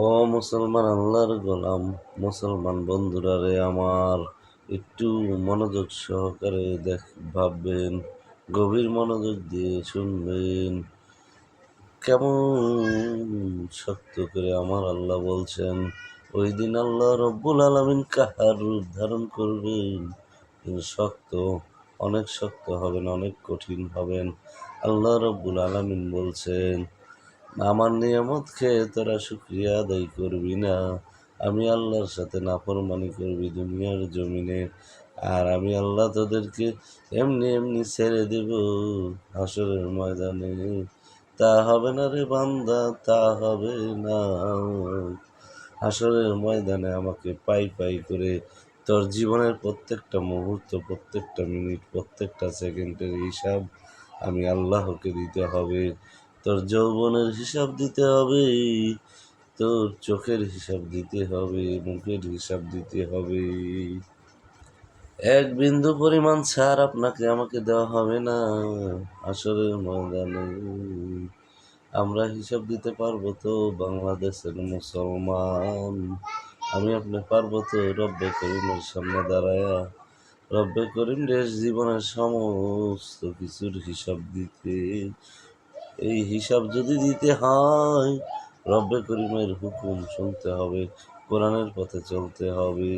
ও মুসলমান আল্লাহর গোলাম, মুসলমান বন্ধুরা রে আমার, একটু মনোযোগ সহকারে ভাববেন, গভীর মনোযোগ দিয়ে শুনবেন। কেমন শক্ত করে আমার আল্লাহ বলছেন, ওই দিন আল্লাহ রব্বুল আলামিন কাহার রূপ ধারণ করবেন। কিন্তু শক্ত, অনেক শক্ত হবেন, অনেক কঠিন হবেন। আল্লাহ রব্বুল আলামিন বলছেন, আমার নিয়ামত খেয়ে তোরা শুকরিয়া আদায় করবি না, আমি আল্লাহর সাথে নাফরমানি করবি দুনিয়ার জমিনে, আর আমি আল্লাহ তোদেরকে এমনি এমনি ছেড়ে দেব হাসরের ময়দানে। তা হবে না রে বান্দা, তা হবে না। হাসরের ময়দানে আমাকে পাই পাই করে তোর জীবনের প্রত্যেকটা মুহূর্ত, প্রত্যেকটা মিনিট, প্রত্যেকটা সেকেন্ডের হিসাব আমি আল্লাহকে দিতে হবে। তোর যৌবনের হিসাব দিতে হবে, তোর চোখের হিসাব দিতে হবে, মুখের হিসাব দিতে হবে। এক বিন্দু পরিমাণ ছাড় আপনাকে আমাকে দেওয়া হবে না আসরের ময়দানে। আমরা হিসাব দিতে পারবো তো বাংলাদেশের মুসলমান? আমি আপনি পারবো তো রব্বে করিমের সামনে দাঁড়ায়া, রব্বে করিম দেশ জীবনের সমস্ত কিছুর হিসাব দিতে? এই হিসাব যদি দিতে হয়, রব্বে করিমের হুকুম শুনতে হবে, কোরআনের পথে চলতে হবে।